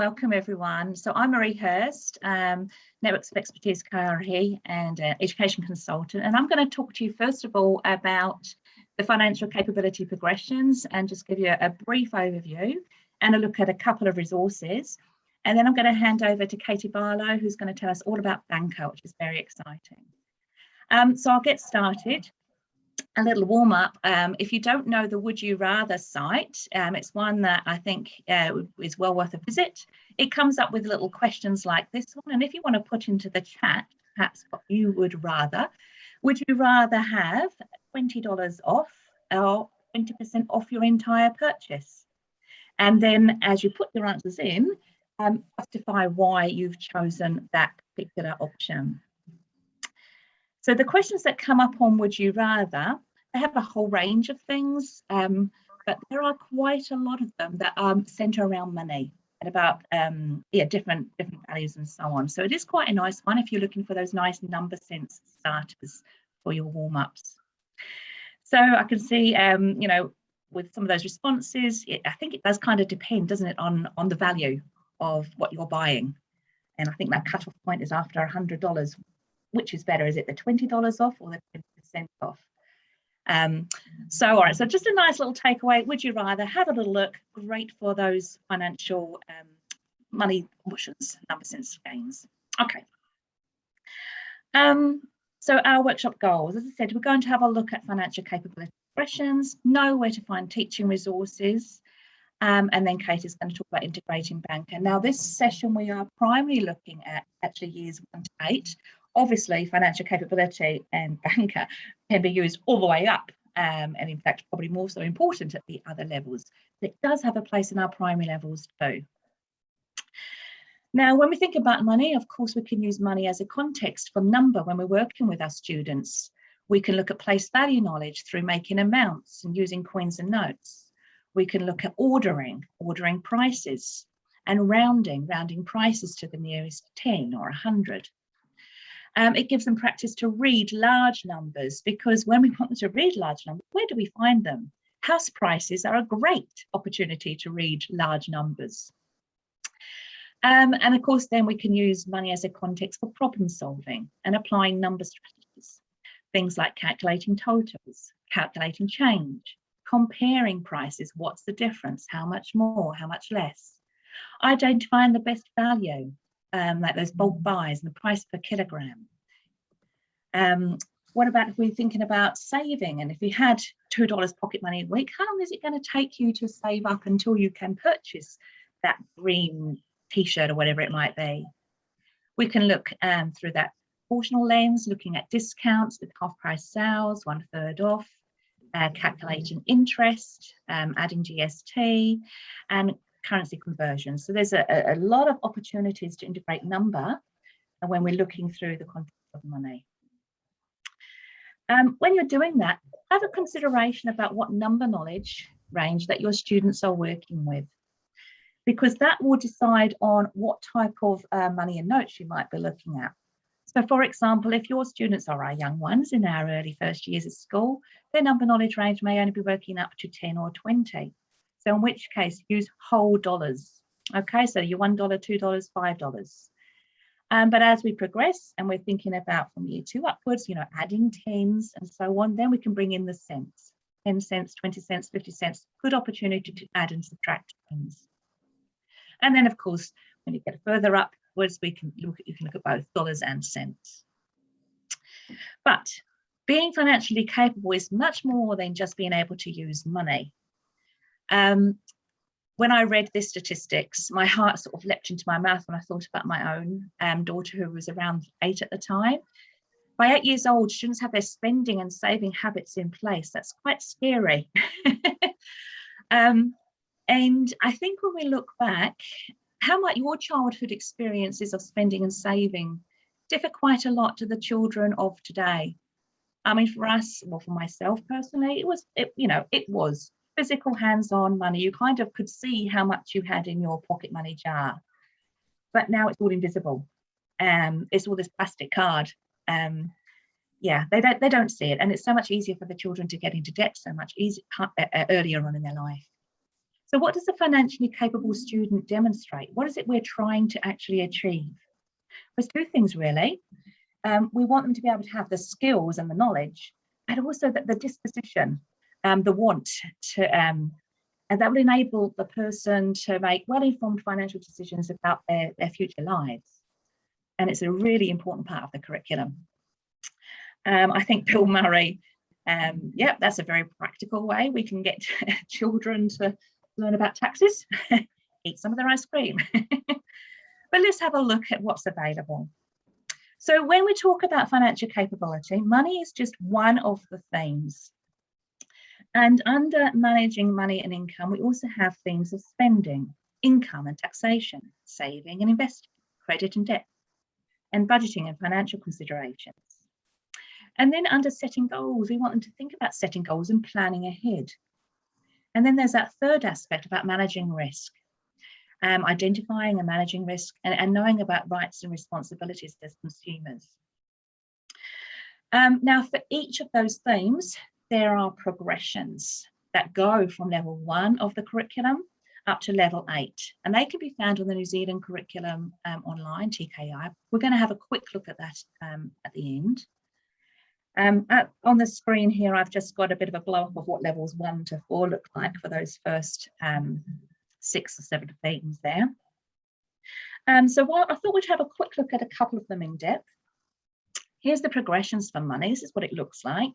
Welcome everyone. So I'm Marie Hurst, Networks of Expertise KRE and Education Consultant, and I'm going to talk to you first of all about the financial capability progressions and just give you a brief overview and a look at a couple of resources. And then I'm going to hand over to Katie Barlow, who's going to tell us all about Banqer, which is very exciting. So I'll get started. A little warm up. If you don't know the Would You Rather site, it's one that I think is well worth a visit. It comes up with little questions like this one, and if you want to put into the chat perhaps what you would you rather have $20 off or 20% off your entire purchase? And then as you put your answers in, justify why you've chosen that particular option. So the questions that come up on Would You Rather, they have a whole range of things, but there are quite a lot of them that centre around money and about different values and so on. So it is quite a nice one if you're looking for those nice number sense starters for your warm-ups. So I can see, with some of those responses, I think it does kind of depend, doesn't it, on the value of what you're buying. And I think that cut-off point is after $100. Which is better? Is it the $20 off or the 20% off? All right, so just a nice little takeaway. Would you rather have a little look? Great for those financial money options, number sense gains. Okay. So our workshop goals, as I said, we're going to have a look at financial capability progressions, know where to find teaching resources, and then Kate is going to talk about integrating Banqer. Now, this session we are primarily looking at actually years 1 to 8. Obviously, financial capability and Banqer can be used all the way up, and in fact, probably more so important at the other levels. But it does have a place in our primary levels too. Now, when we think about money, of course, we can use money as a context for number when we're working with our students. We can look at place value knowledge through making amounts and using coins and notes. We can look at ordering prices, and rounding prices to the nearest 10 or 100. It gives them practice to read large numbers, because when we want them to read large numbers, where do we find them? House prices are a great opportunity to read large numbers. And of course, then we can use money as a context for problem solving and applying number strategies. Things like calculating totals, calculating change, comparing prices. What's the difference? How much more? How much less? Identifying the best value. Like those bulk buys and the price per kilogram. What about if we're thinking about saving, and if you had $2 pocket money a week, how long is it going to take you to save up until you can purchase that green t-shirt or whatever it might be? We can look through that proportional lens, looking at discounts with half price sales, 1/3 off, calculating interest, adding GST, and currency conversion. So there's a lot of opportunities to integrate number when we're looking through the context of money. When you're doing that, have a consideration about what number knowledge range that your students are working with, because that will decide on what type of money and notes you might be looking at. So for example, if your students are our young ones in our early first years of school, their number knowledge range may only be working up to 10 or 20. So in which case, use whole dollars. Okay, so your $1, $2, $5. But as we progress and we're thinking about from year 2 upwards, adding tens and so on, then we can bring in the cents, 10 cents, 20 cents, 50 cents, good opportunity to add and subtract things. And then of course, when you get further upwards, you can look at both dollars and cents. But being financially capable is much more than just being able to use money. When I read this statistics, my heart sort of leapt into my mouth when I thought about my own daughter, who was around 8 at the time. By 8 years old, students have their spending and saving habits in place. That's quite scary. And I think when we look back, how might your childhood experiences of spending and saving differ quite a lot to the children of today? I mean, for us, well, for myself personally, it was physical hands-on money. You kind of could see how much you had in your pocket money jar, but now it's all invisible. It's all this plastic card. They don't see it, and it's so much easier for the children to get into debt so much earlier on in their life. So what does a financially capable student demonstrate? What is it we're trying to actually achieve? There's two things really. We want them to be able to have the skills and the knowledge, and also the disposition, the want to, and that will enable the person to make well-informed financial decisions about their future lives. And it's a really important part of the curriculum. I think Bill Murray, yeah, that's a very practical way we can get children to learn about taxes, eat some of their ice cream. But let's have a look at what's available. So when we talk about financial capability, money is just one of the themes. And under managing money and income, we also have themes of spending, income and taxation, saving and investing, credit and debt, and budgeting and financial considerations. And then under setting goals, we want them to think about setting goals and planning ahead. And then there's that third aspect about managing risk, identifying and managing risk, and knowing about rights and responsibilities as consumers. Now, for each of those themes, there are progressions that go from level 1 of the curriculum up to level 8, and they can be found on the New Zealand curriculum online, TKI. We're going to have a quick look at that at the end. On the screen here, I've just got a bit of a blow up of what levels 1 to 4 look like for those first 6 or 7 themes there. So while I thought we'd have a quick look at a couple of them in depth. Here's the progressions for money. This is what it looks like,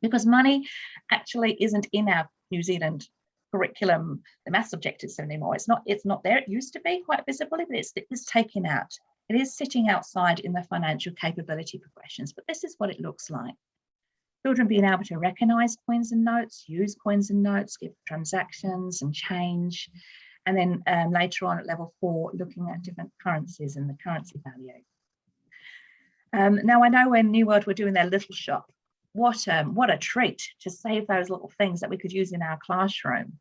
because money actually isn't in our New Zealand curriculum, the maths objectives anymore. It's not there. It used to be quite visibly, but it's taken out. It is sitting outside in the financial capability progressions, but this is what it looks like. Children being able to recognise coins and notes, use coins and notes, give transactions and change. And then later on at level 4, looking at different currencies and the currency value. Now I know when New World were doing their little shop, what a treat to save those little things that we could use in our classroom.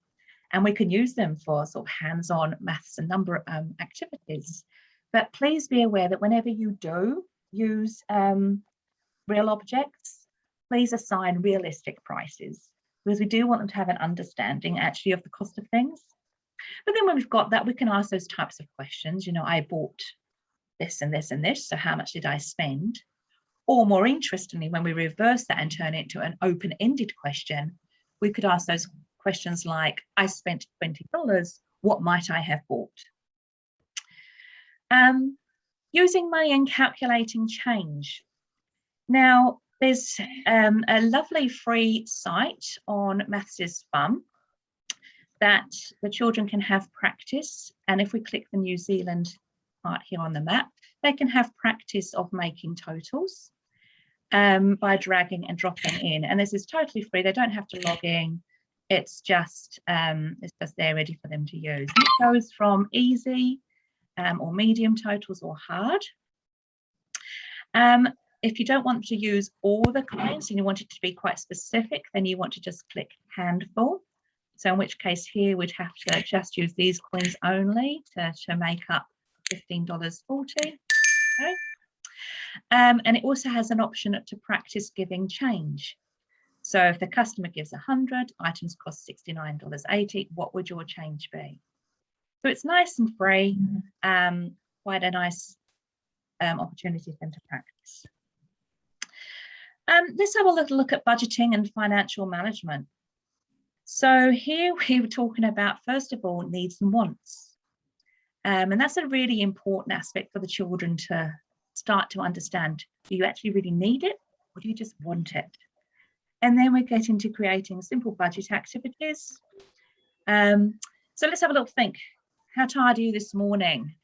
And we can use them for sort of hands-on maths and number activities. But please be aware that whenever you do use real objects, please assign realistic prices, because we do want them to have an understanding actually of the cost of things. But then when we've got that, we can ask those types of questions. You know, I bought this and this and this, so how much did I spend? Or more interestingly, when we reverse that and turn it into an open-ended question, we could ask those questions like, I spent $20, what might I have bought? Using money and calculating change. Now, there's a lovely free site on Maths is Fun that the children can have practice. And if we click the New Zealand part here on the map, they can have practice of making totals by dragging and dropping in. And this is totally free. They don't have to log in. It's just there ready for them to use. It goes from easy or medium totals or hard. If you don't want to use all the coins and you want it to be quite specific, then you want to just click handful. So in which case here we'd have to just use these coins only to make up $15.40. Okay. And it also has an option to practice giving change. So if the customer gives 100, items cost $69.80, what would your change be? So it's nice and free, quite a nice opportunity for them to practice. Let's have a little look at budgeting and financial management. So here we were talking about, first of all, needs and wants. And that's a really important aspect for the children to start to understand. Do you actually really need it, or do you just want it? And then we get into creating simple budget activities. So let's have a little think. How tired are you this morning?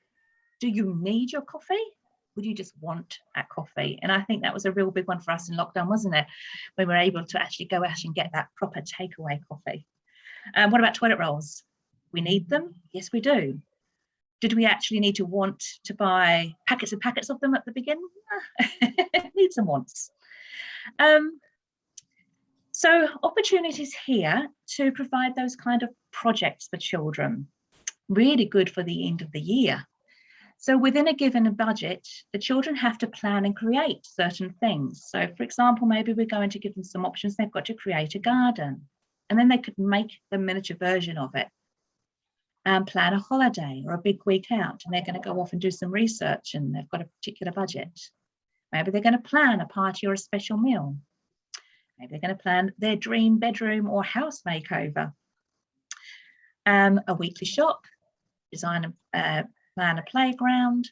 Do you need your coffee? Would you just want a coffee? And I think that was a real big one for us in lockdown, wasn't it? We were able to actually go out and get that proper takeaway coffee. What about toilet rolls? We need them? Yes, we do. Did we actually need to want to buy packets and packets of them at the beginning? Needs and wants. So opportunities here to provide those kind of projects for children. Really good for the end of the year. So within a given budget, the children have to plan and create certain things. So for example, maybe we're going to give them some options. They've got to create a garden, and then they could make the miniature version of it plan a holiday or a big week out, and they're going to go off and do some research and they've got a particular budget. Maybe they're going to plan a party or a special meal. Maybe they're going to plan their dream bedroom or house makeover. A weekly shop, plan a playground,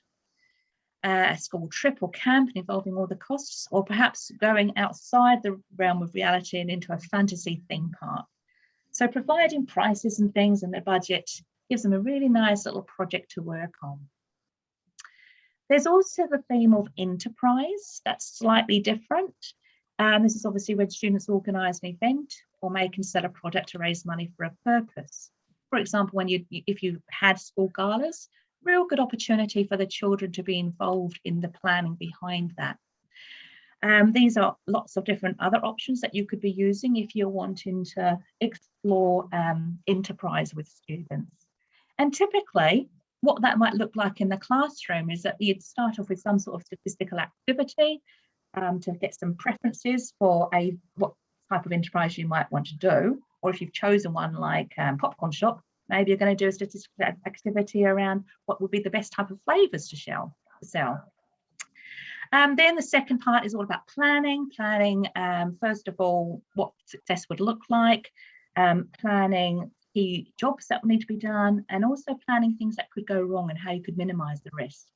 a school trip or camp involving all the costs, or perhaps going outside the realm of reality and into a fantasy theme park. So providing prices and things and a budget gives them a really nice little project to work on. There's also the theme of enterprise. That's slightly different. This is obviously when students organise an event or make and sell a product to raise money for a purpose. For example, if you had school galas, real good opportunity for the children to be involved in the planning behind that. These are lots of different other options that you could be using if you're wanting to explore enterprise with students. And typically, what that might look like in the classroom is that you'd start off with some sort of statistical activity to get some preferences for what type of enterprise you might want to do. Or if you've chosen one like popcorn shop, maybe you're going to do a statistical activity around what would be the best type of flavours to sell. Then the second part is all about planning. First of all, what success would look like, planning key jobs that will need to be done, and also planning things that could go wrong and how you could minimise the risk.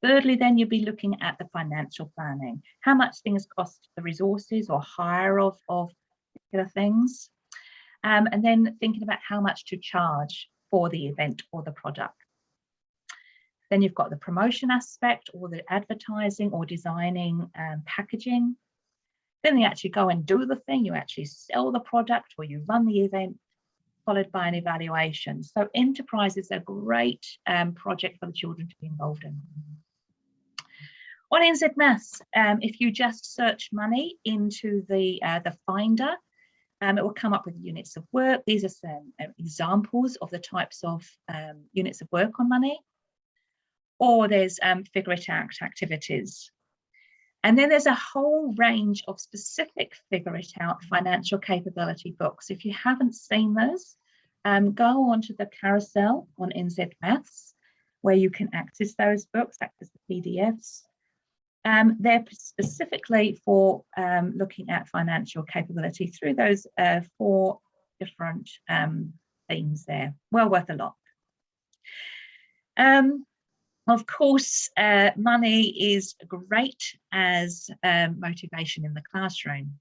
Thirdly, then you'll be looking at the financial planning. How much things cost the resources or hire of particular things. And then thinking about how much to charge for the event or the product. Then you've got the promotion aspect or the advertising or designing packaging. Then you actually go and do the thing, you actually sell the product or you run the event, followed by an evaluation. So enterprise is a great project for the children to be involved in. On NZ Maths, if you just search money into the Finder, it will come up with units of work. These are some examples of the types of units of work on money. Or there's figure it out activities. And then there's a whole range of specific figure it out financial capability books. If you haven't seen those, go onto the carousel on NZ Maths, where you can access those books, access the PDFs. They're specifically for looking at financial capability through those 4 different themes there. Well worth a lot. Of course, money is great as motivation in the classroom.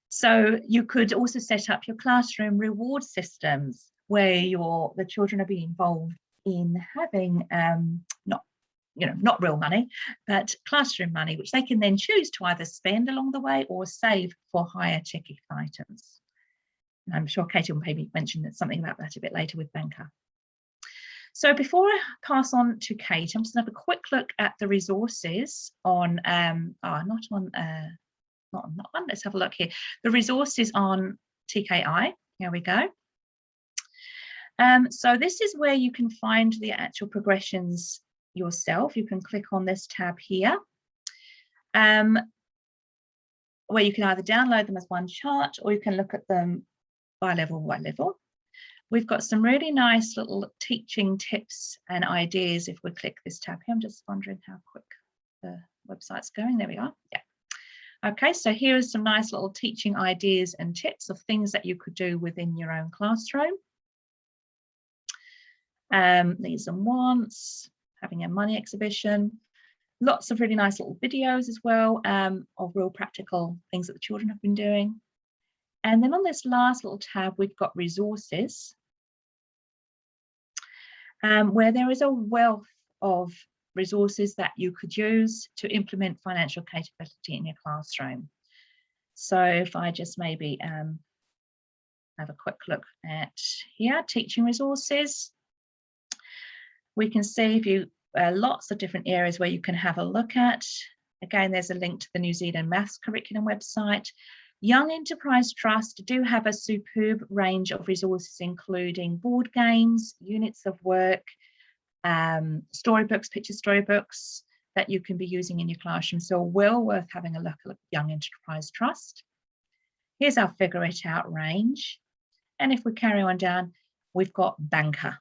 So you could also set up your classroom reward systems where the children are being involved in having not real money, but classroom money, which they can then choose to either spend along the way or save for higher ticket items. And I'm sure Katie will maybe mention something about that a bit later with Banqer. So before I pass on to Kate, I'm just going to have a quick look at the resources on, let's have a look here. The resources on TKI, here we go. So this is where you can find the actual progressions yourself. You can click on this tab here, where you can either download them as one chart or you can look at them by level. We've got some really nice little teaching tips and ideas if we click this tab here. I'm just wondering how quick the website's going. There we are. Yeah. Okay, so here are some nice little teaching ideas and tips of things that you could do within your own classroom. Needs and wants, having a money exhibition, lots of really nice little videos as well of real practical things that the children have been doing. And then on this last little tab, we've got resources, where there is a wealth of resources that you could use to implement financial capability in your classroom. So if I just maybe have a quick look at here, teaching resources, we can see lots of different areas where you can have a look at. Again, there's a link to the New Zealand Maths curriculum website. Young Enterprise Trust do have a superb range of resources, including board games, units of work, storybooks, picture storybooks that you can be using in your classroom. So well worth having a look at Young Enterprise Trust. Here's our figure it out range. And if we carry on down, we've got Banqer,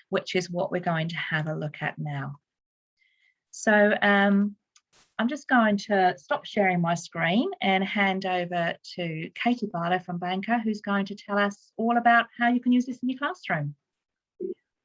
which is what we're going to have a look at now. So I'm just going to stop sharing my screen and hand over to Katie Barlow from Banqer, who's going to tell us all about how you can use this in your classroom.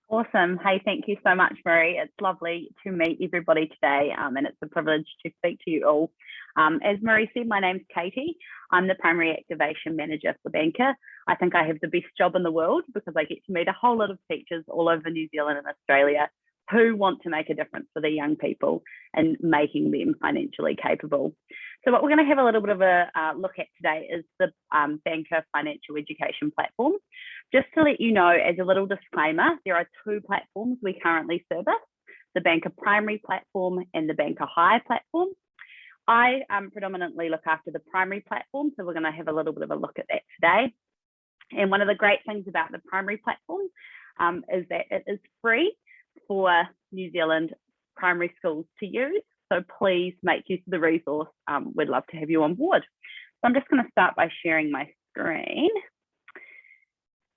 Awesome. Hey, thank you so much, Marie. It's lovely to meet everybody today, and it's a privilege to speak to you all. As Marie said, my name's Katie. I'm the Primary Activation Manager for Banqer. I think I have the best job in the world because I get to meet a whole lot of teachers all over New Zealand and Australia who want to make a difference for their young people and making them financially capable. So what we're going to have a little bit of a look at today is the Banqer financial education platform. Just to let you know, as a little disclaimer, there are two platforms we currently service, the Banqer Primary platform and the Banqer High platform. I predominantly look after the primary platform, so we're going to have a little bit of a look at that today. And one of the great things about the primary platform is that it is free for New Zealand primary schools to use. So please make use of the resource. We'd love to have you on board. So I'm just going to start by sharing my screen.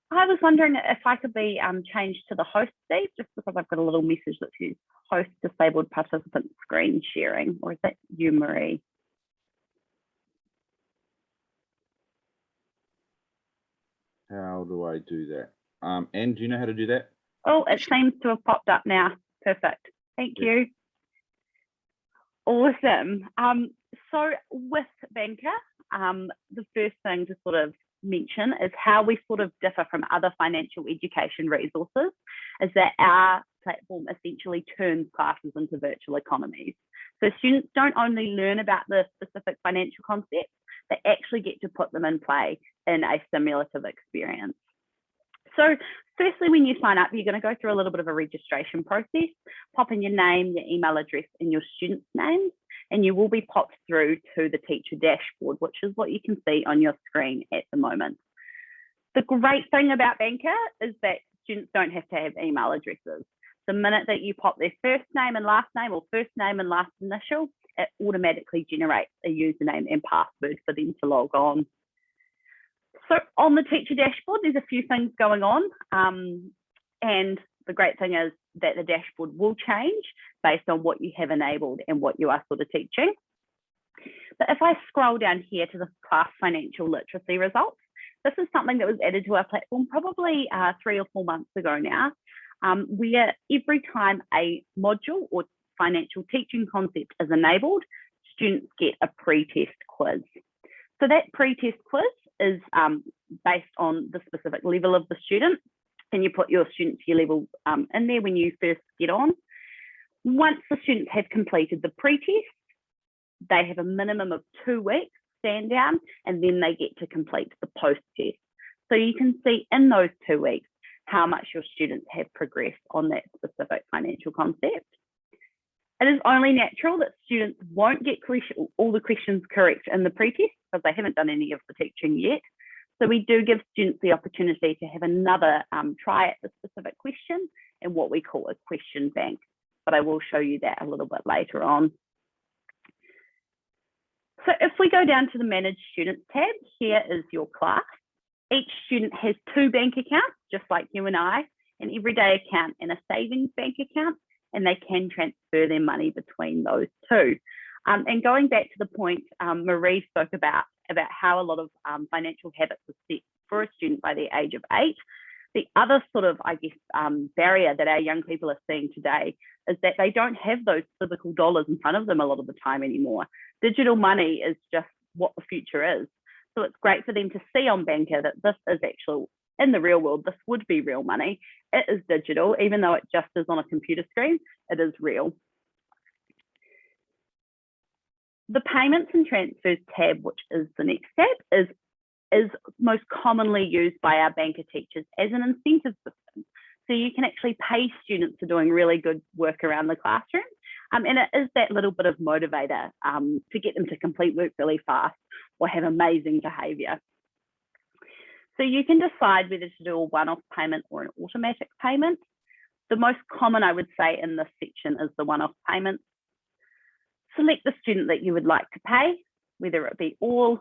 I was wondering if I could be changed to the host seat, just because I've got a little message that says host disabled participant screen sharing, or is that you, Marie? How do I do that? Anne, do you know how to do that? Oh, it seems to have popped up now. Perfect. Thank you. Awesome. So with Banqer, the first thing to sort of mention is how we sort of differ from other financial education resources is that our platform essentially turns classes into virtual economies. So students don't only learn about the specific financial concepts, they actually get to put them in play in a simulative experience. So firstly, when you sign up, you're going to go through a little bit of a registration process, pop in your name, your email address, and your student's names, and you will be popped through to the teacher dashboard, which is what you can see on your screen at the moment. The great thing about Banqer is that students don't have to have email addresses. The minute that you pop their first name and last name, or first name and last initial, it automatically generates a username and password for them to log on. So on the teacher dashboard, there's a few things going on. And the great thing is that the dashboard will change based on what you have enabled and what you are sort of teaching. But if I scroll down here to the class financial literacy results, this is something that was added to our platform probably 3 or 4 months ago now, where every time a module or financial teaching concept is enabled, students get a pre-test quiz. So that pre-test quiz is based on the specific level of the student, and you put your student tier level in there when you first get on. Once the students have completed the pre-test, they have a minimum of 2 weeks stand down, and then they get to complete the post-test. So you can see in those 2 weeks how much your students have progressed on that specific financial concept. It is only natural that students won't get all the questions correct in the pre-test because they haven't done any of the teaching yet. So we do give students the opportunity to have another try at the specific question in what we call a question bank, but I will show you that a little bit later on. So if we go down to the Manage Students tab, here is your class. Each student has 2 bank accounts, just like you and I, an everyday account and a savings bank account, and they can transfer their money between those two. And going back to the point Marie spoke about how a lot of financial habits are set for a student by the age of 8, the other sort of, I guess, barrier that our young people are seeing today is that they don't have those physical dollars in front of them a lot of the time anymore. Digital money is just what the future is. So it's great for them to see on Banqer that this is actual, in the real world, this would be real money. It is digital, even though it just is on a computer screen, it is real. The Payments and Transfers tab, which is the next tab, is most commonly used by our Banqer teachers as an incentive system. So you can actually pay students for doing really good work around the classroom. And it is that little bit of motivator to get them to complete work really fast or have amazing behaviour. So you can decide whether to do a one-off payment or an automatic payment. The most common, I would say, in this section is the one-off payment. Select the student that you would like to pay, whether it be all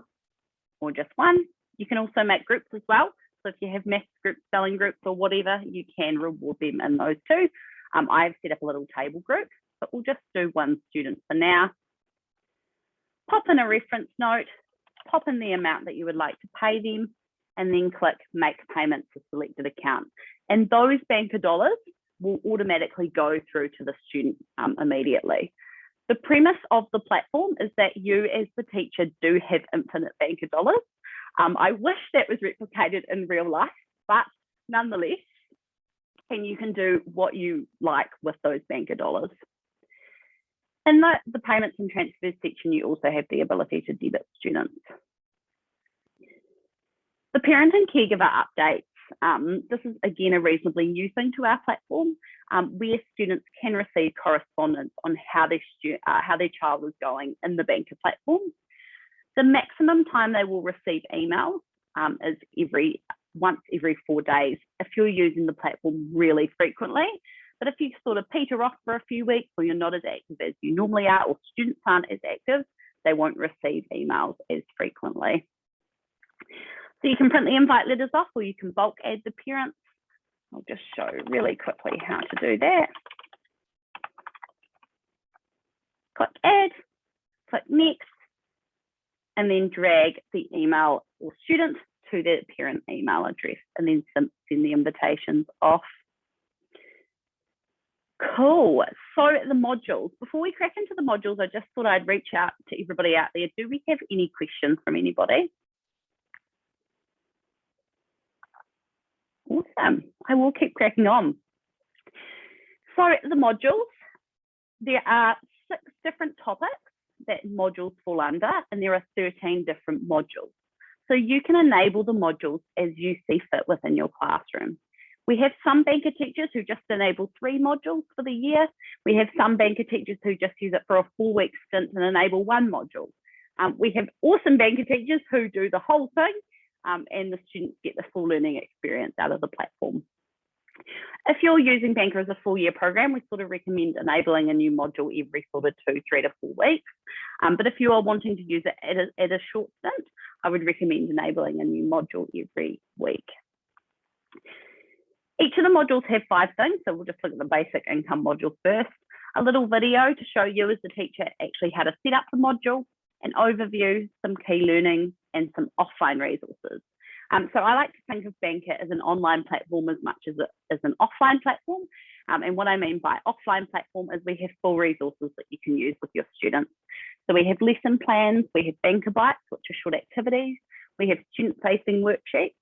or just one. You can also make groups as well. So if you have maths groups, spelling groups, or whatever, you can reward them in those too. I've set up a little table group, but we'll just do one student for now. Pop in a reference note, pop in the amount that you would like to pay them, and then click Make Payment to selected account. And those Banqer dollars will automatically go through to the student immediately. The premise of the platform is that you as the teacher do have infinite Banqer dollars. I wish that was replicated in real life, but nonetheless, and you can do what you like with those Banqer dollars. In the payments and transfers section, you also have the ability to debit students. The parent and caregiver updates. This is again a reasonably new thing to our platform, where students can receive correspondence on how their child is going in the Banqer platform. The maximum time they will receive emails is once every 4 days if you're using the platform really frequently. But if you sort of peter off for a few weeks, or you're not as active as you normally are, or students aren't as active, they won't receive emails as frequently. So you can print the invite letters off, or you can bulk add the parents. I'll just show really quickly how to do that. Click add, click next, and then drag the email or student to the parent email address, and then send the invitations off. Cool. So the modules. Before we crack into the modules, I just thought I'd reach out to everybody out there. Do we have any questions from anybody? Awesome. I will keep cracking on. So the modules, there are 6 different topics that modules fall under, and there are 13 different modules. So you can enable the modules as you see fit within your classroom. We have some Banqer teachers who just enable 3 modules for the year. We have some Banqer teachers who just use it for a 4-week stint and enable 1 module. We have awesome Banqer teachers who do the whole thing, and the students get the full learning experience out of the platform. If you're using Banqer as a full year program, we sort of recommend enabling a new module every sort of 2, 3 to 4 weeks. But if you are wanting to use it at a short stint, I would recommend enabling a new module every week. Each of the modules have 5 things, so we'll just look at the basic income module first. A little video to show you as the teacher actually how to set up the module, an overview, some key learning, and some offline resources. So I like to think of Banqer as an online platform as much as it is an offline platform. And what I mean by offline platform is we have full resources that you can use with your students. So we have lesson plans, we have Banqer Bites, which are short activities, we have student-facing worksheets.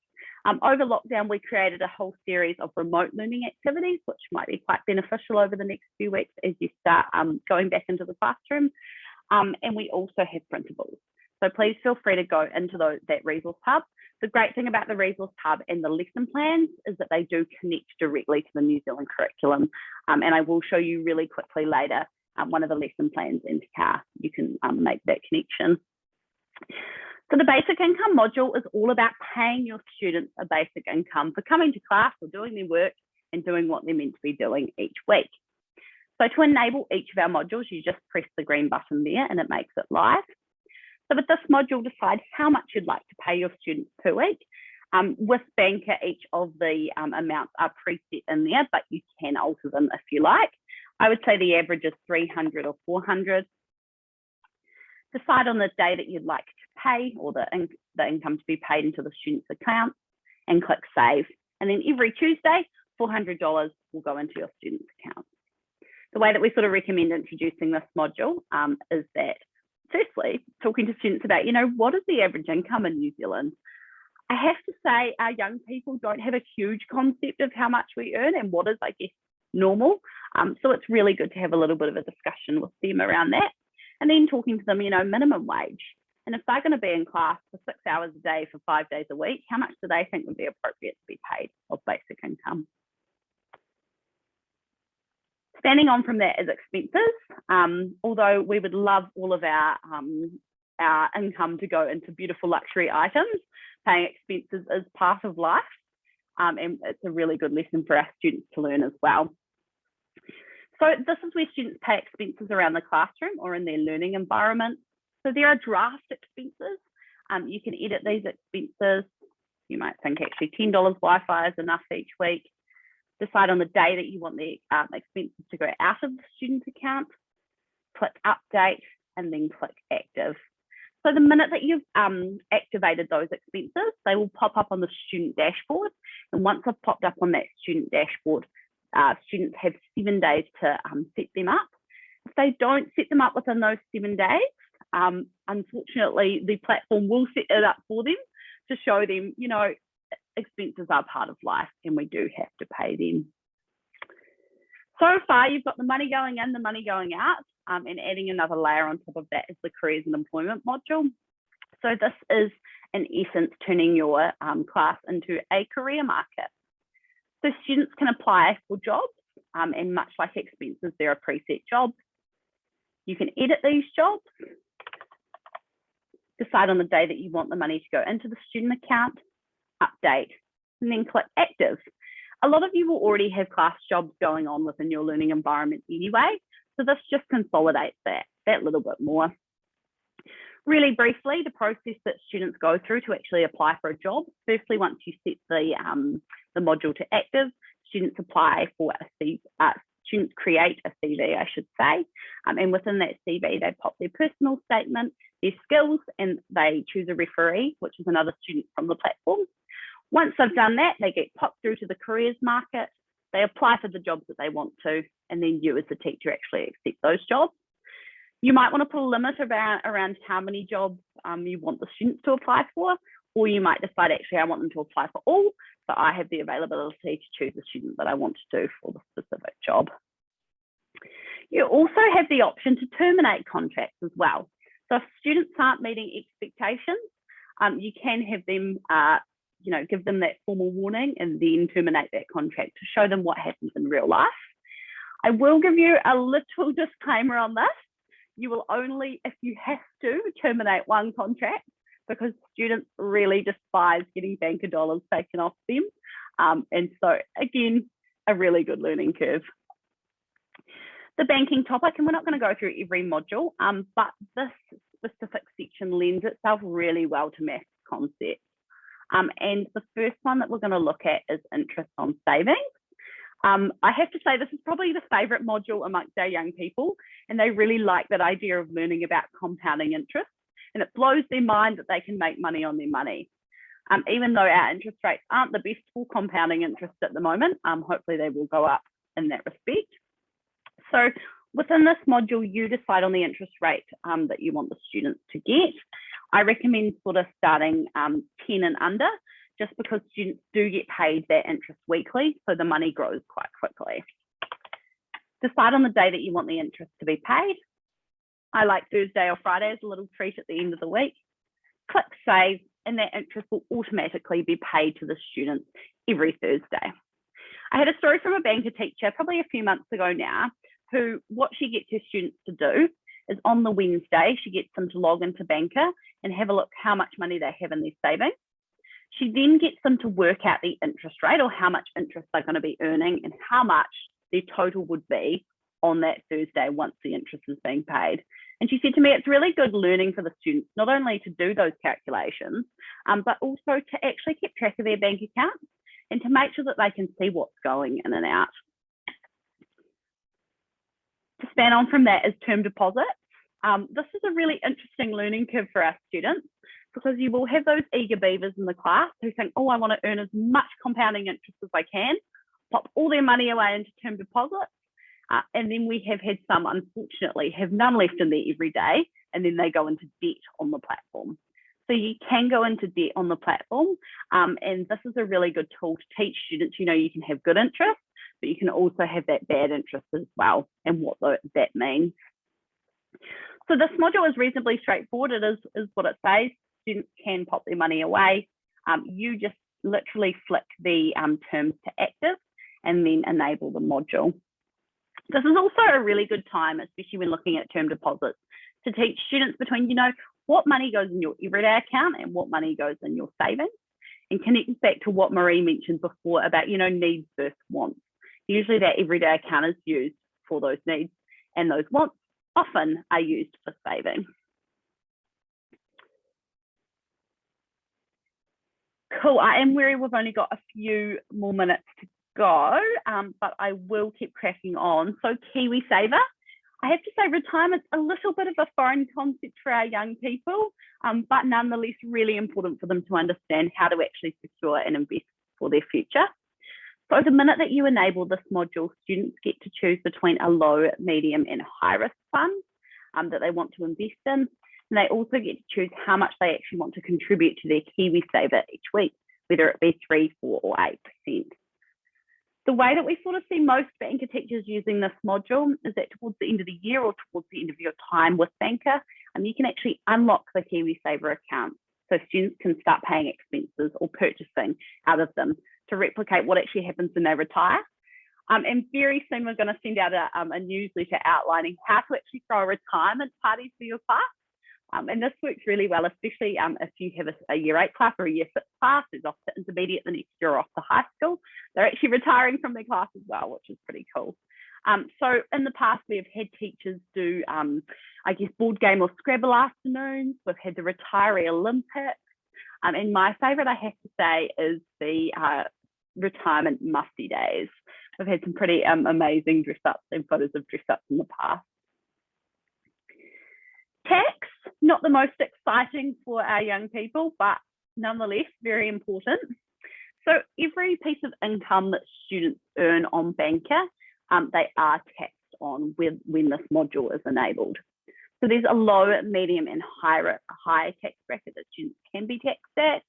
Over lockdown, we created a whole series of remote learning activities, which might be quite beneficial over the next few weeks as you start going back into the classroom. And we also have printables. So please feel free to go into that resource hub. The great thing about the resource hub and the lesson plans is that they do connect directly to the New Zealand curriculum. And I will show you really quickly later one of the lesson plans and how you can make that connection. So the basic income module is all about paying your students a basic income for coming to class or doing their work and doing what they're meant to be doing each week. So to enable each of our modules, you just press the green button there and it makes it live. So with this module, decide how much you'd like to pay your students per week. With Banqer, each of the amounts are preset in there, but you can alter them if you like. I would say the average is 300 or 400. Decide on the day that you'd like to pay or the income to be paid into the student's account and click save. And then every Tuesday, $400 will go into your student's account. The way that we sort of recommend introducing this module is that, firstly, talking to students about, what is the average income in New Zealand? I have to say our young people don't have a huge concept of how much we earn and what is, I guess, normal. So it's really good to have a little bit of a discussion with them around that. And then talking to them, minimum wage. And if they're going to be in class for 6 hours a day for 5 days a week, how much do they think would be appropriate to be paid of basic income? Standing on from that is expenses. Although we would love all of our income to go into beautiful luxury items, paying expenses is part of life. And it's a really good lesson for our students to learn as well. So this is where students pay expenses around the classroom or in their learning environment. So there are draft expenses. You can edit these expenses. You might think actually $10 Wi-Fi is enough each week. Decide on the day that you want the expenses to go out of the student account, click update, and then click active. So the minute that you've activated those expenses, they will pop up on the student dashboard. And once they've popped up on that student dashboard, students have 7 days to set them up. If they don't set them up within those 7 days, unfortunately, the platform will set it up for them to show them, you know, expenses are part of life and we do have to pay them. So far, you've got the money going in, the money going out, and adding another layer on top of that is the careers and employment module. So this is, in essence, turning your class into a career market. So students can apply for jobs, and much like expenses, there are preset jobs. You can edit these jobs, decide on the day that you want the money to go into the student account, update, and then click active. A lot of you will already have class jobs going on within your learning environment anyway, so this just consolidates that little bit more. Really briefly, the process that students go through to actually apply for a job. Firstly, once you set the module to active, students apply for students create a CV, I should say, and within that CV, they pop their personal statement, their skills, and they choose a referee, which is another student from the platform. Once they've done that, they get popped through to the careers market, they apply for the jobs that they want to, and then you as the teacher actually accept those jobs. You might want to put a limit around how many jobs you want the students to apply for, or you might decide, actually, I want them to apply for all, so I have the availability to choose the student that I want to do for the specific job. You also have the option to terminate contracts as well. So if students aren't meeting expectations, you can have them, give them that formal warning and then terminate that contract to show them what happens in real life. I will give you a little disclaimer on this. You will only, if you have to, terminate one contract, because students really despise getting Banqer dollars taken off them. And so again, a really good learning curve. The banking topic, and we're not going to go through every module, but this specific section lends itself really well to maths concepts. And the first one that we're going to look at is interest on savings. I have to say this is probably the favourite module amongst our young people, and they really like that idea of learning about compounding interest, and it blows their mind that they can make money on their money. Even though our interest rates aren't the best for compounding interest at the moment, hopefully they will go up in that respect. So within this module, you decide on the interest rate that you want the students to get. I recommend sort of starting 10 and under, just because students do get paid their interest weekly, so the money grows quite quickly. Decide on the day that you want the interest to be paid. I like Thursday or Friday as a little treat at the end of the week. Click save, and that interest will automatically be paid to the students every Thursday. I had a story from a Banqer teacher probably a few months ago now, who what she gets her students to do is on the Wednesday, she gets them to log into Banqer and have a look how much money they have in their savings. She then gets them to work out the interest rate, or how much interest they're going to be earning and how much their total would be on that Thursday once the interest is being paid. And she said to me, it's really good learning for the students, not only to do those calculations, but also to actually keep track of their bank accounts and to make sure that they can see what's going in and out. To span on from that is term deposits. This is a really interesting learning curve for our students, because you will have those eager beavers in the class who think, oh, I want to earn as much compounding interest as I can, pop all their money away into term deposits. And then we have had some, unfortunately, have none left in there every day, and then they go into debt on the platform. So you can go into debt on the platform, and this is a really good tool to teach students, you can have good interest, but you can also have that bad interest as well, and what that means. So this module is reasonably straightforward. It is what it says. Students can pop their money away. You just literally flick the terms to active and then enable the module. This is also a really good time, especially when looking at term deposits, to teach students between, what money goes in your everyday account and what money goes in your savings, and connect back to what Marie mentioned before about, needs versus wants. Usually that everyday account is used for those needs, and those wants often are used for saving. Cool, I am wary we've only got a few more minutes to go, but I will keep cracking on. So Kiwisaver, I have to say retirement's a little bit of a foreign concept for our young people, but nonetheless really important for them to understand how to actually secure and invest for their future. So the minute that you enable this module, students get to choose between a low, medium and high risk fund that they want to invest in. And they also get to choose how much they actually want to contribute to their Kiwisaver each week, whether it be 3%, 4% or 8%. The way that we sort of see most Banqer teachers using this module is that towards the end of the year or towards the end of your time with Banqer, you can actually unlock the Kiwisaver account. So students can start paying expenses or purchasing out of them to replicate what actually happens when they retire. And very soon we're going to send out a newsletter outlining how to actually throw a retirement party for your class. And this works really well, especially if you have a year 8 class or a year 6 class who's off to intermediate the next year or off to high school. They're actually retiring from their class as well, which is pretty cool. So in the past, we have had teachers do, I guess, board game or Scrabble afternoons. We've had the Retiree Olympics. And my favourite, I have to say, is the retirement musty days. We've had some pretty amazing dress-ups and photos of dress-ups in the past. Tax, not the most exciting for our young people, but nonetheless very important. So every piece of income that students earn on Banqer, they are taxed on when this module is enabled. So there's a low, medium and high tax bracket that students can be taxed at.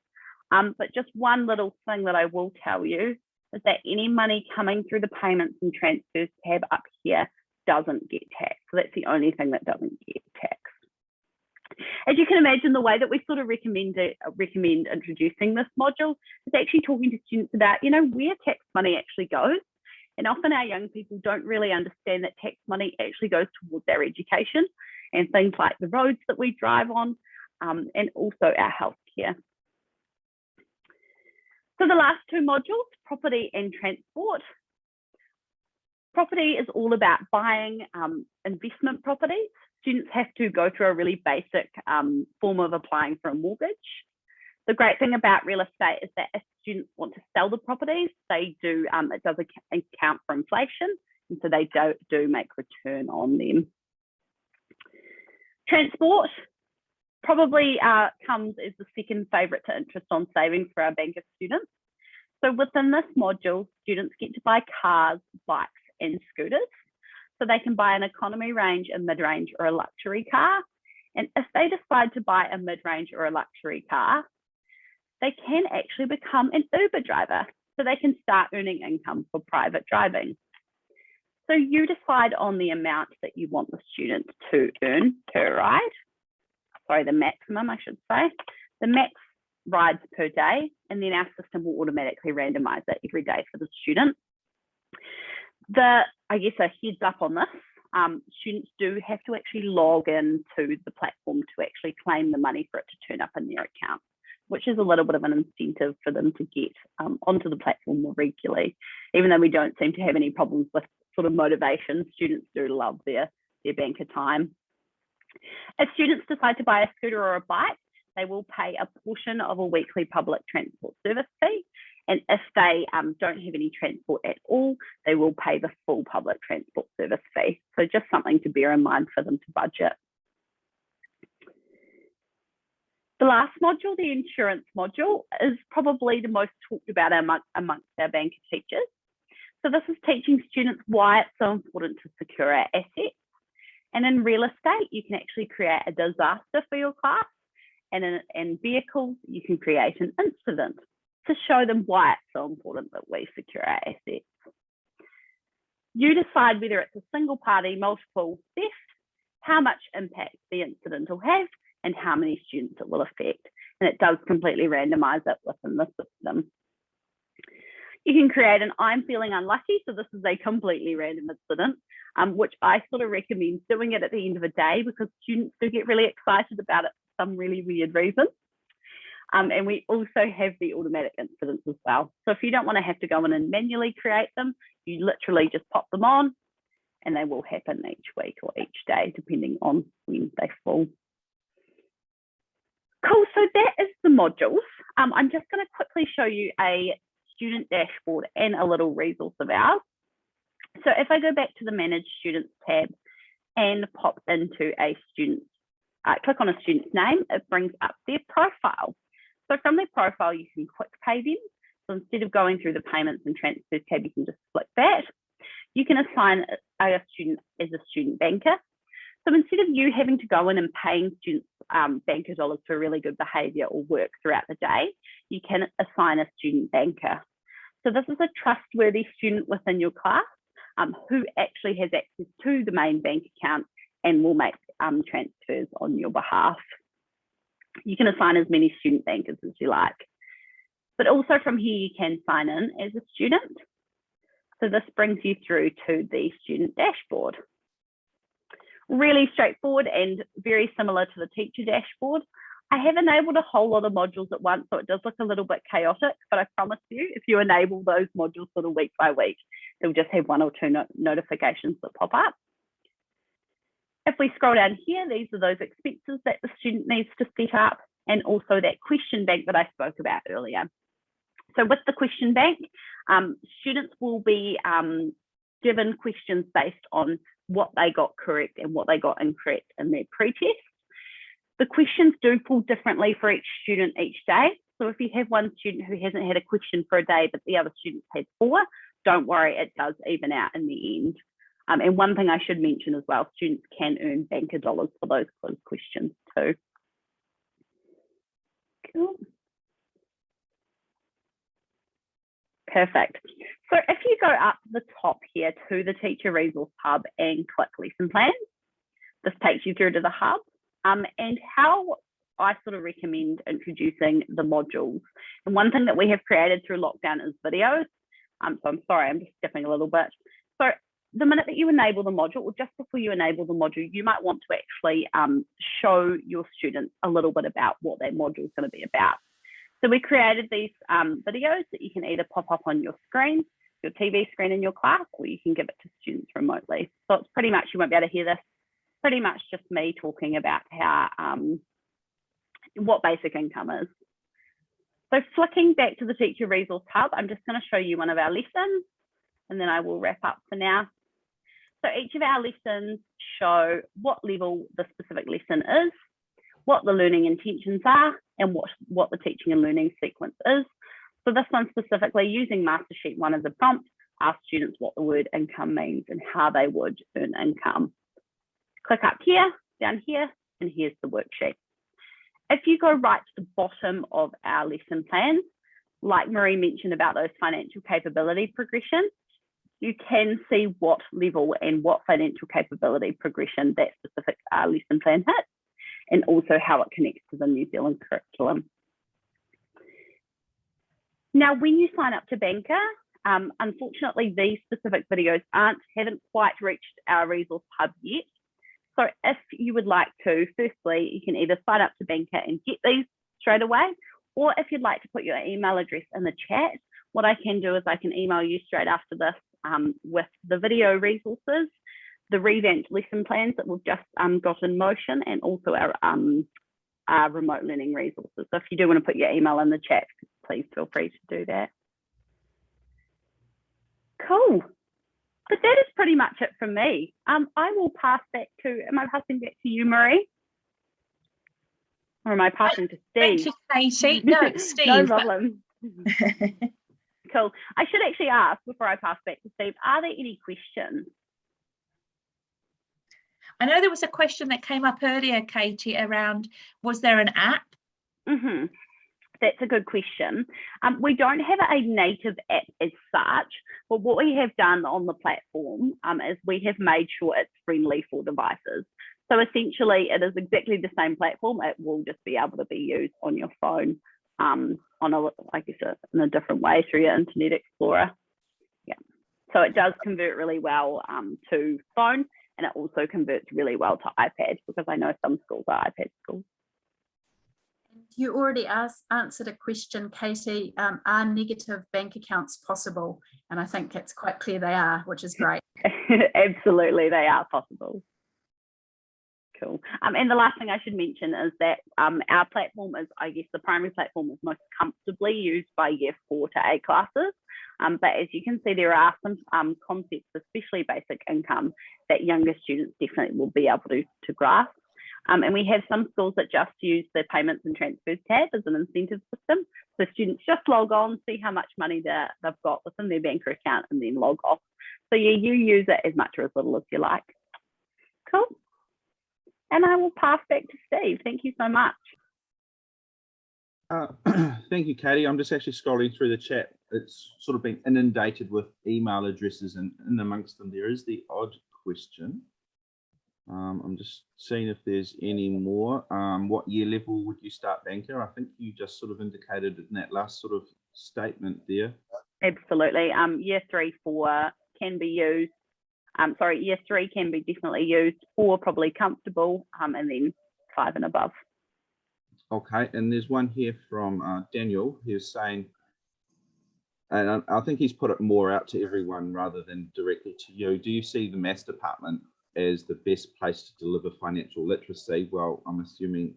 But just one little thing that I will tell you is that any money coming through the payments and transfers tab up here doesn't get taxed. So that's the only thing that doesn't get taxed. As you can imagine, the way that we sort of recommend introducing this module is actually talking to students about, where tax money actually goes. And often our young people don't really understand that tax money actually goes towards their education and things like the roads that we drive on, and also our healthcare. So the last two modules, property and transport. Property is all about buying investment properties. Students have to go through a really basic form of applying for a mortgage. The great thing about real estate is that if students want to sell the properties, they do, it does account for inflation, and so they do make return on them. Transport probably comes as the second favourite to interest on savings for our Banqer students. So within this module, students get to buy cars, bikes and scooters. So they can buy an economy range, a mid-range or a luxury car. And if they decide to buy a mid-range or a luxury car, they can actually become an Uber driver. So they can start earning income for private driving. So you decide on the amount that you want the student to earn per ride. Sorry, the maximum, I should say. The max rides per day, and then our system will automatically randomize that every day for the student. I guess a heads up on this, students do have to actually log in to the platform to actually claim the money for it to turn up in their account, which is a little bit of an incentive for them to get onto the platform more regularly. Even though we don't seem to have any problems with sort of motivation, students do love their Banqer time. If students decide to buy a scooter or a bike, they will pay a portion of a weekly public transport service fee. And if they don't have any transport at all, they will pay the full public transport service fee. So just something to bear in mind for them to budget. The last module, the insurance module, is probably the most talked about amongst our Banqer teachers. So this is teaching students why it's so important to secure our assets. And in real estate, you can actually create a disaster for your class. And in vehicles, you can create an incident to show them why it's so important that we secure our assets. You decide whether it's a single party, multiple theft, how much impact the incident will have, and how many students it will affect. And it does completely randomize it within the system. You can create an I'm feeling unlucky. So this is a completely random incident, which I sort of recommend doing it at the end of a day because students do get really excited about it for some really weird reason. And we also have the automatic incidents as well. So if you don't want to have to go in and manually create them, you literally just pop them on and they will happen each week or each day, depending on when they fall. Cool, so that is the modules. I'm just going to quickly show you a student dashboard and a little resource of ours. So if I go back to the Manage Students tab and pop into a student, click on a student's name, it brings up their profile. So from their profile, you can quick pay them. So instead of going through the payments and transfers tab, you can just click that. You can assign a student as a student banker. So instead of you having to go in and paying students banker dollars for really good behaviour or work throughout the day, you can assign a student banker. So this is a trustworthy student within your class who actually has access to the main bank account and will make transfers on your behalf. You can assign as many student bankers as you like. But also from here, you can sign in as a student. So this brings you through to the student dashboard. Really straightforward and very similar to the teacher dashboard. I have enabled a whole lot of modules at once, so it does look a little bit chaotic, but I promise you, if you enable those modules sort of week by week, they'll just have one or two notifications that pop up. If we scroll down here, these are those expenses that the student needs to set up, and also that question bank that I spoke about earlier. So with the question bank, students will be given questions based on what they got correct and what they got incorrect in their pre-test. The questions do fall differently for each student each day. So if you have one student who hasn't had a question for a day, but the other students had 4, don't worry, it does even out in the end. And one thing I should mention as well, students can earn banker dollars for those closed questions too. Cool. Perfect. So if you go up the top here to the Teacher Resource Hub and click Lesson Plans, this takes you through to the Hub. And how I sort of recommend introducing the modules. And one thing that we have created through lockdown is videos. So I'm sorry, I'm just skipping a little bit. So the minute that you enable the module, or just before you enable the module, you might want to actually show your students a little bit about what that module is going to be about. So we created these videos that you can either pop up on your screen, your TV screen in your class, or you can give it to students remotely. So it's pretty much, you won't be able to hear this, pretty much just me talking about how what basic income is. So flicking back to the Teacher Resource Hub, I'm just going to show you one of our lessons, and then I will wrap up for now. So each of our lessons show what level the specific lesson is, what the learning intentions are, and what the teaching and learning sequence is. So this one specifically, using Master Sheet 1 as a prompt, ask students what the word income means and how they would earn income. Click up here, down here, and here's the worksheet. If you go right to the bottom of our lesson plans, like Marie mentioned about those financial capability progressions, you can see what level and what financial capability progression that specific lesson plan hits, and also how it connects to the New Zealand curriculum. Now, when you sign up to Banqer, unfortunately, these specific videos haven't quite reached our resource hub yet. So if you would like to, firstly, you can either sign up to Banqer and get these straight away, or if you'd like to put your email address in the chat, what I can do is I can email you straight after this with the video resources, the revamped lesson plans that we've just got in motion, and also our remote learning resources. So if you do want to put your email in the chat, please feel free to do that. Cool. But that is pretty much it from me. I will pass back to, am I passing back to you, Marie? Or am I passing to Steve? Thank you, Katie. No, Steve. No problem. Cool. I should actually ask before I pass back to Steve, are there any questions? I know there was a question that came up earlier, Katie, around, was there an app? Mm-hmm. That's a good question. We don't have a native app as such, but what we have done on the platform is we have made sure it's friendly for devices. So essentially, it is exactly the same platform. It will just be able to be used on your phone in a different way through your Internet Explorer. Yeah. So it does convert really well to phone, and it also converts really well to iPad, because I know some schools are iPad schools. You already answered a question, Katie. Are negative bank accounts possible? And I think it's quite clear they are, which is great. Absolutely, they are possible. Cool. And the last thing I should mention is that our platform is, I guess, the primary platform is most comfortably used by year 4 to 8 classes. But as you can see, there are some concepts, especially basic income, that younger students definitely will be able to grasp. And we have some schools that just use the payments and transfers tab as an incentive system. So students just log on, see how much money they've got within their Banqer account, and then log off. So yeah, you use it as much or as little as you like. Cool. And I will pass back to Steve. Thank you so much. Thank you, Katie. I'm just actually scrolling through the chat. It's sort of been inundated with email addresses, and in amongst them there is the odd question. I'm just seeing if there's any more. What year level would you start Banqer? I think you just sort of indicated in that last sort of statement there. Absolutely. Year 3, 4 can be used. Year 3 can be definitely used, 4 probably comfortable, and then 5 and above. Okay, and there's one here from Daniel who's saying, and I think he's put it more out to everyone rather than directly to you. Do you see the maths department as the best place to deliver financial literacy? Well, I'm assuming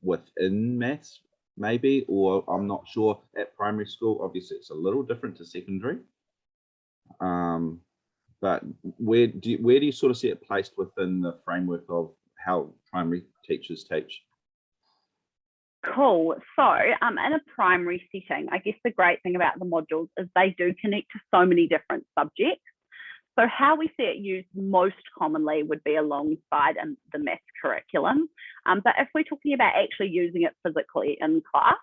within maths, maybe, or I'm not sure. At primary school, obviously it's a little different to secondary. But where do you sort of see it placed within the framework of how primary teachers teach? Cool. So in a primary setting, I guess the great thing about the modules is they do connect to so many different subjects. So how we see it used most commonly would be alongside the maths curriculum. But if we're talking about actually using it physically in class,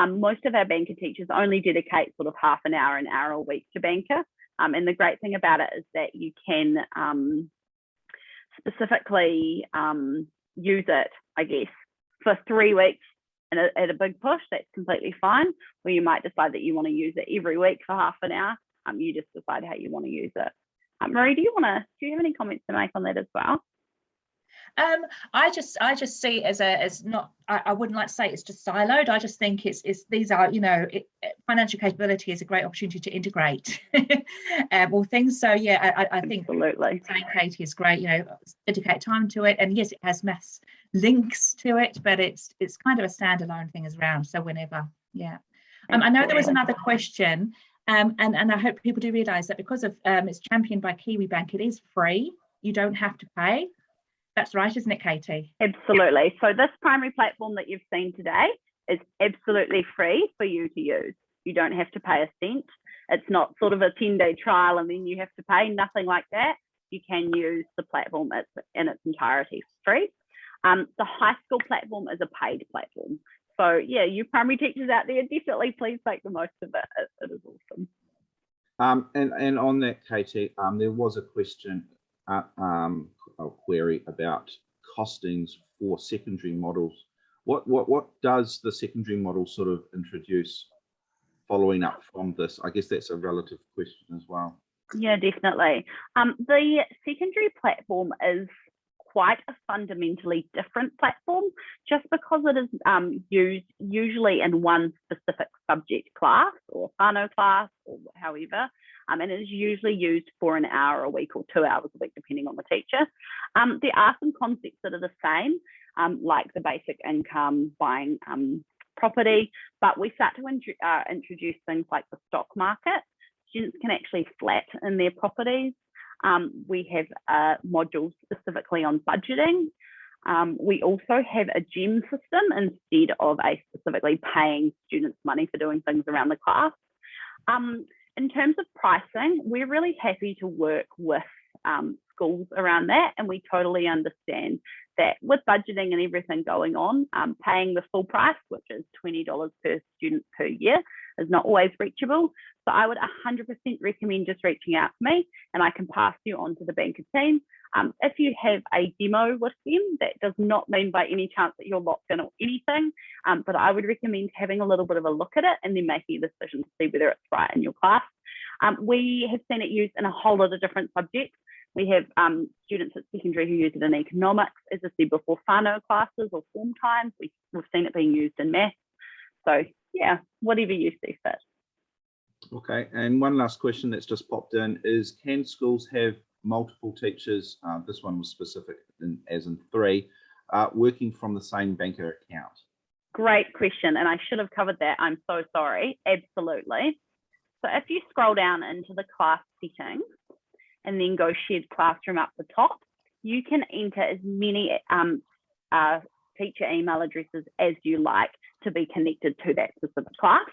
most of our Banqer teachers only dedicate sort of half an hour a week to Banqer. And the great thing about it is that you can specifically use it, I guess, for 3 weeks and at a big push. That's completely fine. Or you might decide that you want to use it every week for half an hour. You just decide how you want to use it. Marie, do you have any comments to make on that as well? I just see it as not. I wouldn't like to say it's just siloed. I just think these are, financial capability is a great opportunity to integrate all things. So yeah, I think absolutely saying Katie is great. Dedicate time to it, and yes, it has maths links to it, but it's kind of a standalone thing as around. So whenever, yeah. I know there was another question. And I hope people do realise that because of it's championed by Kiwibank, it is free. You don't have to pay. That's right, isn't it, Katie? Absolutely. So this primary platform that you've seen today is absolutely free for you to use. You don't have to pay a cent. It's not sort of a 10-day trial and then you have to pay, nothing like that. You can use the platform in its entirety free. The high school platform is a paid platform. So yeah, you primary teachers out there, definitely please make the most of it. It is awesome. And on that, Katie, there was a question, a query about costings for secondary models. What does the secondary model sort of introduce following up from this? I guess that's a relative question as well. Yeah, definitely. The secondary platform is quite a fundamentally different platform just because it is used usually in one specific subject class or whānau class or however, and it is usually used for an hour a week or 2 hours a week depending on the teacher. There are some concepts that are the same, like the basic income, buying property, but we start to introduce things like the stock market. Students can actually flat in their properties. We have modules specifically on budgeting. We also have a GEM system instead of specifically paying students money for doing things around the class. In terms of pricing, we're really happy to work with schools around that, and we totally understand that with budgeting and everything going on, paying the full price, which is $20 per student per year, is not always reachable. So I would 100% recommend just reaching out to me and I can pass you on to the Banqer team. If you have a demo with them, that does not mean by any chance that you're locked in or anything, but I would recommend having a little bit of a look at it and then making a decision to see whether it's right in your class. We have seen it used in a whole lot of different subjects. We have students at secondary who use it in economics, as I said before, whānau classes or form times. We've seen it being used in maths. So yeah, whatever you see fit. Okay, and one last question that's just popped in is, can schools have multiple teachers, this one was specific as in 3, working from the same Banqer account? Great question, and I should have covered that. I'm so sorry. Absolutely. So if you scroll down into the class settings and then go shared classroom up the top, you can enter as many teacher email addresses as you like to be connected to that specific class.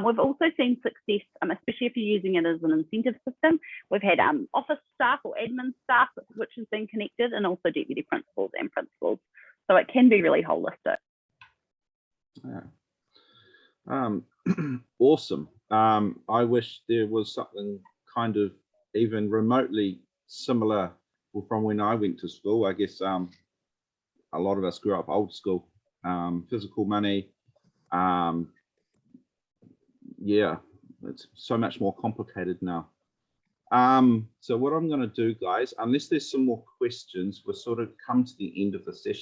We've also seen success, especially if you're using it as an incentive system. We've had office staff or admin staff, which has been connected, and also deputy principals and principals. So it can be really holistic. Yeah. Awesome. I wish there was something kind of even remotely similar from when I went to school. I guess a lot of us grew up old school, physical money. Yeah, it's so much more complicated now. So what I'm going to do, guys, unless there's some more questions, we'll sort of come to the end of the session.